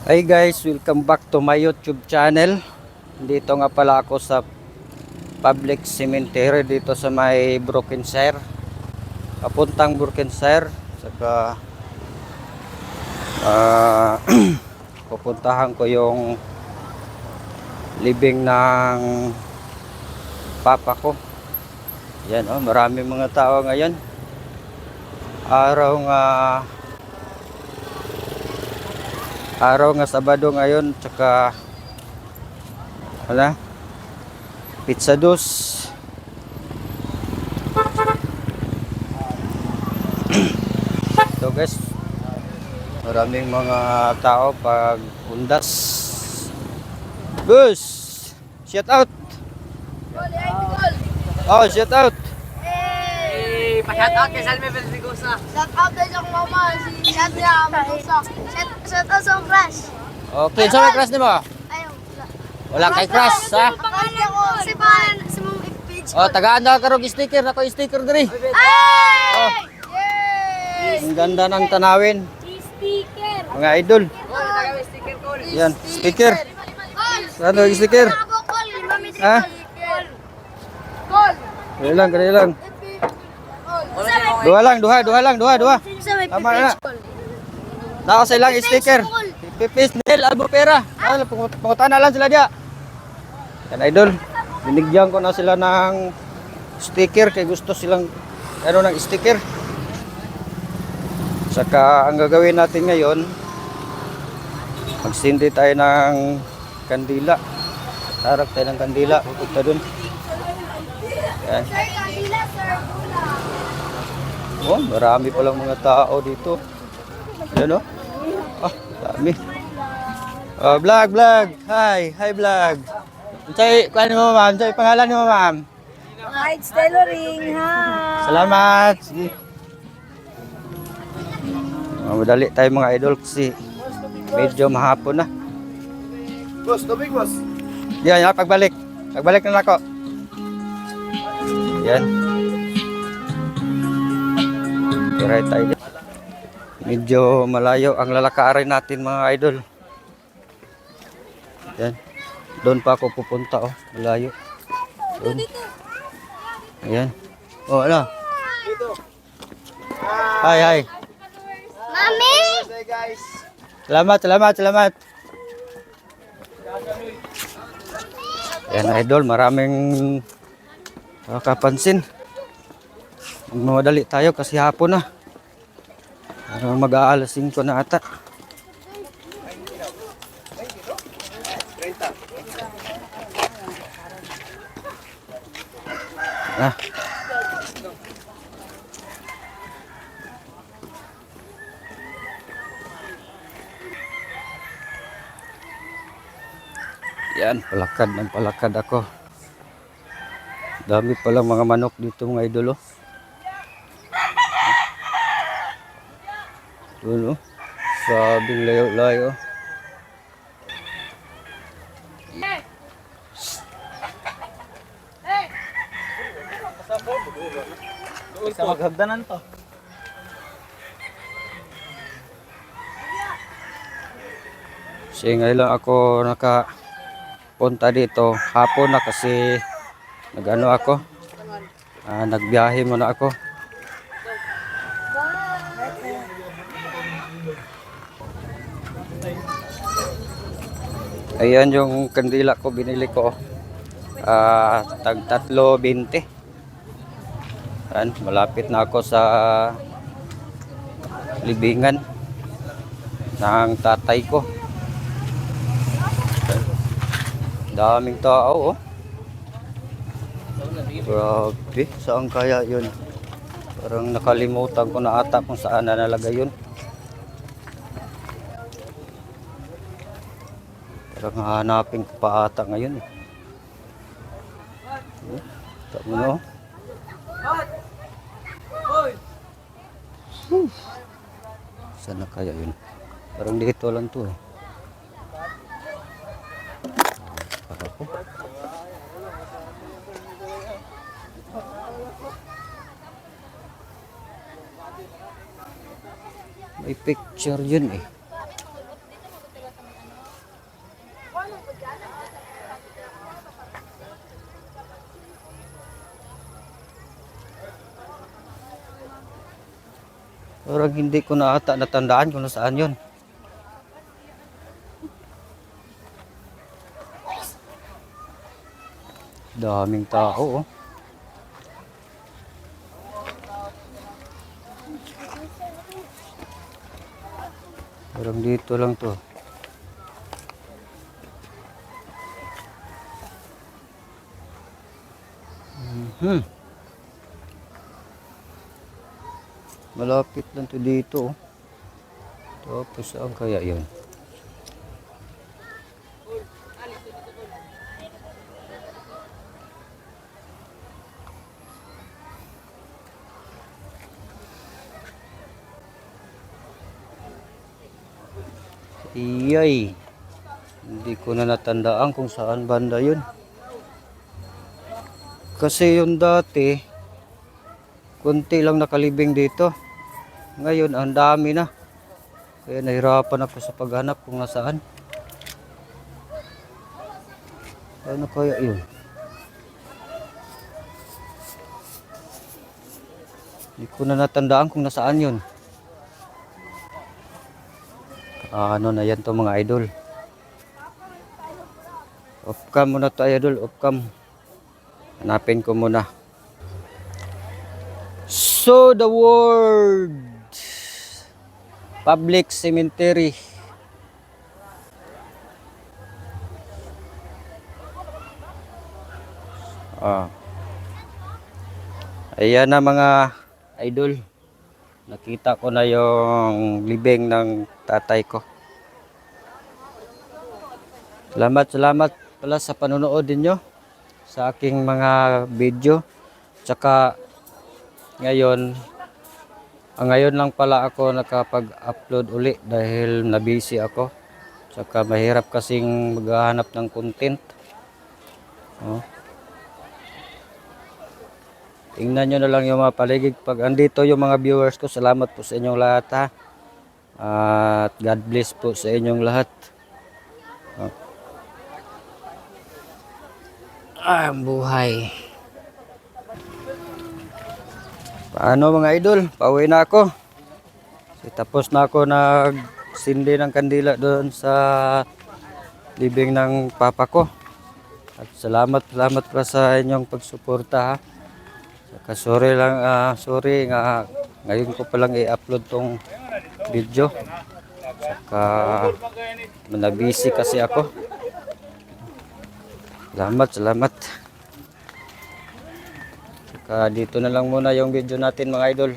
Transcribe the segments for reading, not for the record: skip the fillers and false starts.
Hi guys, welcome back to my YouTube channel. Dito nga pala ako sa public cemetery dito sa may Brokenshire. Papuntang Brokenshire. Saka pupuntahan ko yung libing ng papa ko. Yan maraming mga tao ngayon. Araw nga Sabado ngayon, tsaka Pizza Dos. So guys, maraming mga tao pag undas. Bus! Shout out! Oh, shout out! Pa-shout out kay Salme Beltrigosa. Shout out din sa mama, si Sandra Mendoza. Shout out sa crush. Okay, so may crush mo? Ayaw. Wala kay crush, ha? Pangalan ko, si Pan, si mong page. Oh, tagaan na karog sticker. Ako yung sticker diri. Ay! Yay! Ang ganda ng tanawin. Sticker. Mga idol. Sticker call. Yan, sticker. Ano yung sticker? Ha? Call. Kaya lang. Duha lang. Tama na. Nako sa ilang sticker. Pipis Nel Albupera. Pangutan na lang sila dia. Yan idol. Binigyan ko na sila ng sticker kay gusto silang ng sticker. Saka ang gagawin natin ngayon, magsindi tayo ng kandila. Tarak tayo ng kandila. Pupunta dun. Yan. Oh, marami palang mga tao dito. Yan dami. Vlog. Hi vlog. Kuan mo ma'am, pangalan mo ma'am. Heights Tailoring, ha. Salamat. Sige. Madali tayo mga idol kasi medyo mahapon na. Boss, tubig boss. Yan, pagbalik na ako. Yan. Try tayo. Medyo malayo ang lalakarin natin mga idol. Yan. Doon pa ako pupunta malayo. Doon. Ayan. Ano? Hi. Mami! Hey guys. Salamat. Yan idol, maraming kapansin. Magmadali tayo kasi hapon na. Mag-aalas 5 na ata. Yan, palakad ako. Dami palang mga manok dito mga idol. Doon sabing layo. Sa maghagdanan to. Kasi ngayon lang ako nakapunta dito. Hapon na kasi nagbiyahe muna ako. Ayan yung kandila ko, binili ko. Tag 3.20. Ayan, malapit na ako sa libingan ng tatay ko. Daming tao. Grabe, saan kaya yun? Parang nakalimutan ko na ata kung saan na nalagay yun. Parang hanapin ko pa ata ngayon. Tama no? Saan na kaya yun? Parang dito lang to. May picture yun eh. Parang hindi ko na ata natandaan kung nasaan yun. Daming tao, oh. Parang dito lang to. Malapit lang to dito, oh. Tapos saan kaya yun? Iyay. Hindi ko na natandaan kung saan banda yun. Kasi yung dati, kunti lang nakalibing dito. Ngayon, ang dami na. Kaya nahirapan ako sa paghanap kung nasaan. Ano kaya yun? Hindi ko na natandaan kung nasaan yun. Ano na yan to mga idol. Off cam muna to idol, off cam. Hanapin ko muna. So the word public cemetery. Ayan na mga idol. Nakita ko na yung libing ng tatay ko. Salamat pala sa panonood ninyo sa aking mga video. Tsaka ngayon lang pala ako nakapag-upload uli dahil na-busy ako. Tsaka mahirap kasing maghahanap ng content. Oh. Tingnan nyo na lang yung mga paligid pag andito yung mga viewers ko. Salamat po sa inyong lahat, ha. At God bless po sa inyong lahat. Ang buhay. Paano mga idol? Pauwi na ako. Tapos na ako nagsindi ng kandila doon sa libing ng papa ko. At salamat pa sa inyong pagsuporta, ha. Saka sorry nga ngayon ko palang i-upload tong video. Saka nabisi kasi ako. Salamat. Saka dito na lang muna yung video natin mga idol.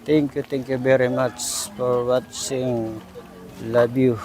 Thank you very much for watching. Love you.